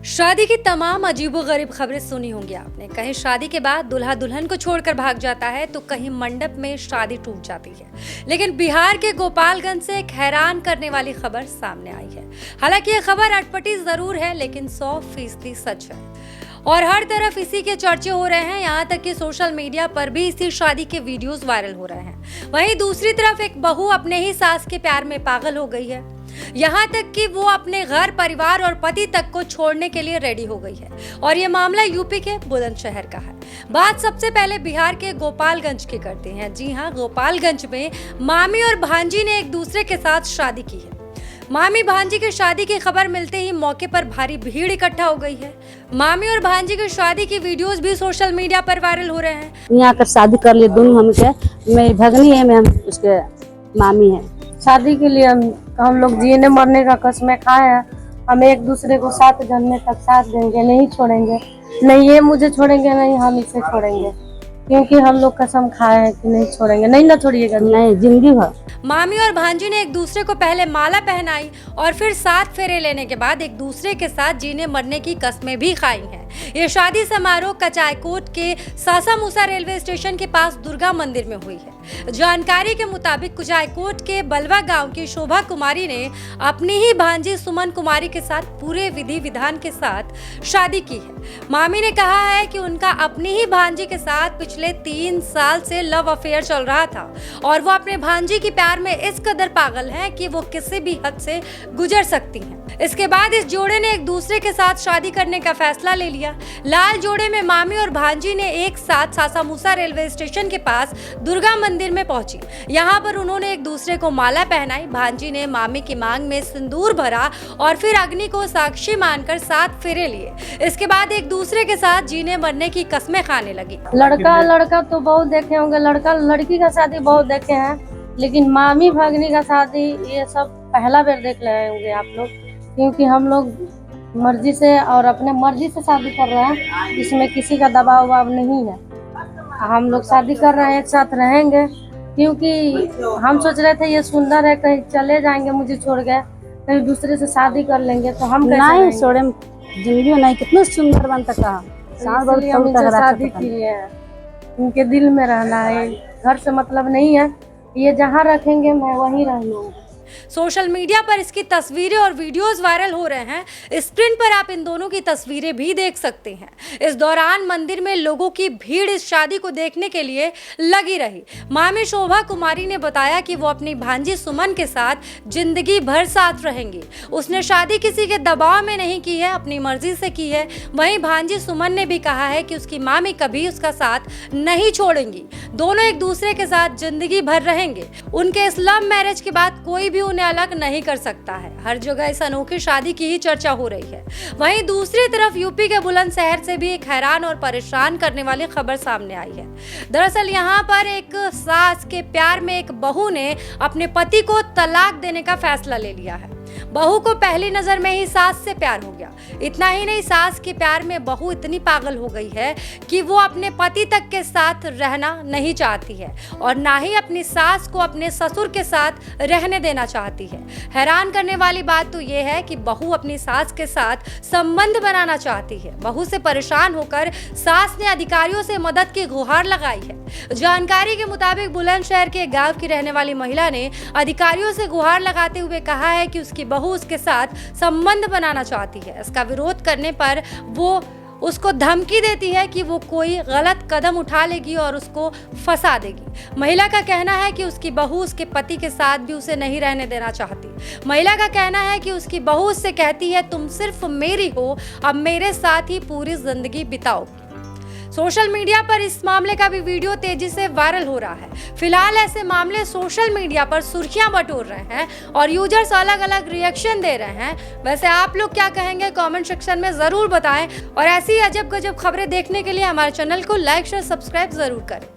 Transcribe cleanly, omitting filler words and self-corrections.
शादी की तमाम अजीबोगरीब खबरें सुनी होंगी आपने। कहीं शादी के बाद दूल्हा दुल्हन को छोड़कर भाग जाता है तो कहीं मंडप में शादी टूट जाती है। लेकिन बिहार के गोपालगंज से एक हैरान करने वाली खबर सामने आई है। हालांकि ये खबर अटपटी जरूर है लेकिन 100% सच है और हर तरफ इसी के चर्चे हो रहे हैं। यहाँ तक कि सोशल मीडिया पर भी इसी शादी के वीडियोस वायरल हो रहे हैं। वहीं दूसरी तरफ एक बहू अपने ही सास के प्यार में पागल हो गई है। यहाँ तक कि वो अपने घर परिवार और पति तक को छोड़ने के लिए रेडी हो गई है और ये मामला यूपी के बुलंदशहर का है। बात सबसे पहले बिहार के गोपालगंज की करते हैं। जी हाँ, गोपालगंज में मामी और भांजी ने एक दूसरे के साथ शादी की है। मामी भांजी की शादी की खबर मिलते ही मौके पर भारी भीड़ इकट्ठा हो गई है। मामी और भांजी की शादी की वीडियोस भी सोशल मीडिया पर वायरल हो रहे हैं। यहाँ कर शादी कर लिए दोनों हम के, मेरी भगनी है, मैं उसके मामी है। शादी के लिए हम लोग जीने मरने का कसम खाए हैं। हम एक दूसरे को 7 घंटे तक साथ देंगे, नहीं छोड़ेंगे। नहीं ये मुझे छोड़ेंगे, नहीं हम इसे छोड़ेंगे, क्योंकि हम लोग कसम खाए हैं कि नहीं छोड़ेंगे। नहीं ना छोड़िएगा, नहीं जिंदगी भर। मामी और भांजी ने एक दूसरे को पहले माला पहनाई और फिर 7 फेरे लेने के बाद एक दूसरे के साथ जीने मरने की कस्में भी खाई हैं। ये शादी समारोह कचायकोट के सासामुसा रेलवे स्टेशन के पास दुर्गा मंदिर में हुई है। जानकारी के मुताबिक कुचायकोट के बलवा गांव की शोभा कुमारी ने अपनी ही भांजी सुमन कुमारी के साथ पूरे विधि विधान के साथ शादी की है। मामी ने कहा है कि उनका अपनी ही भांजी के साथ पिछले 3 साल से लव अफेयर चल रहा था और वो अपने भांजी की प्यार में इस कदर पागल हैं कि वो किसी भी हद से गुजर सकती हैं। इसके बाद इस जोड़े ने एक दूसरे के साथ शादी करने का फैसला ले लिया। लाल जोड़े में मामी और भांजी ने एक साथ सासामुसा रेलवे स्टेशन के पास दुर्गा मंदिर में पहुंची। यहाँ पर उन्होंने एक दूसरे को माला पहनाई। भांजी ने मामी की मांग में सिंदूर भरा और फिर अग्नि को साक्षी मानकर 7 फेरे लिए। इसके बाद एक दूसरे के साथ जीने मरने की कस्में खाने लगी। लड़का तो बहुत देखे होंगे, लड़का लड़की का शादी बहुत देखे हैं, लेकिन मामी भगनी का शादी ये सब पहला बार देख रहे होंगे आप लोग, क्योंकि हम लोग मर्जी से और अपने मर्जी से शादी कर रहे हैं। इसमें किसी का दबाव वबाव नहीं है। हम लोग शादी कर रहे हैं, एक साथ रहेंगे, क्योंकि हम सोच रहे थे ये सुंदर है, कहीं चले जाएंगे मुझे छोड़ के, कहीं दूसरे से शादी कर लेंगे तो हम नहीं छोड़े जिंदगी में। नहीं कितना सुंदर बनता कहा शादी की है। उनके दिल में रहना है, घर से मतलब नहीं है। ये जहाँ रखेंगे मैं वहीं रहूंगी। सोशल मीडिया पर इसकी तस्वीरें और वीडियोस वायरल हो रहे हैं। स्क्रीन पर आप इन दोनों की तस्वीरें भी देख सकते हैं। इस दौरान मंदिर में लोगों की भीड़ इस शादी को देखने के लिए लगी रही। मामी शोभा कुमारी ने बताया कि वो अपनी भांजी सुमन के साथ जिंदगी भर साथ रहेंगी। उसने शादी किसी के दबाव में नहीं की है, अपनी मर्जी से की है। वहीं भांजी सुमन ने भी कहा है कि उसकी मामी कभी उसका साथ नहीं छोड़ेंगी। दोनों एक दूसरे के साथ जिंदगी भर रहेंगे। उनके इस लव मैरिज के बाद कोई भी उन्हें अलग नहीं कर सकता है। हर जगह इस अनोखी शादी की ही चर्चा हो रही है। वहीं दूसरी तरफ यूपी के बुलंदशहर से भी एक हैरान और परेशान करने वाली खबर सामने आई है। दरअसल यहाँ पर एक सास के प्यार में एक बहू ने अपने पति को तलाक देने का फैसला ले लिया है। बहू को पहली नजर में ही सास से प्यार हो गया। इतना ही नहीं, सास के प्यार में बहू इतनी पागल हो गई है कि वो अपने पति तक के साथ रहना नहीं चाहती है और ना ही अपनी सास को अपने ससुर के साथ रहने देना चाहती है। हैरान करने वाली बात तो ये है कि बहू अपनी सास के साथ संबंध बनाना चाहती है। बहू से परेशान होकर सास ने अधिकारियों से मदद की गुहार लगाई है। जानकारी के मुताबिक बुलंदशहर के गांव की रहने वाली महिला ने अधिकारियों से गुहार लगाते हुए कहा है कि उसकी बहू उसके साथ संबंध बनाना चाहती है। इसका विरोध करने पर वो उसको धमकी देती है कि वो कोई गलत कदम उठा लेगी और उसको फंसा देगी। महिला का कहना है कि उसकी बहू उसके पति के साथ भी उसे नहीं रहने देना चाहती। महिला का कहना है कि उसकी बहू उससे कहती है, तुम सिर्फ मेरी हो, अब मेरे साथ ही पूरी जिंदगी बिताओ। सोशल मीडिया पर इस मामले का भी वीडियो तेजी से वायरल हो रहा है। फिलहाल ऐसे मामले सोशल मीडिया पर सुर्खियां बटोर रहे हैं और यूजर्स अलग अलग रिएक्शन दे रहे हैं। वैसे आप लोग क्या कहेंगे कमेंट सेक्शन में जरूर बताएं और ऐसी अजब गजब खबरें देखने के लिए हमारे चैनल को लाइक शेयर सब्सक्राइब जरूर करें।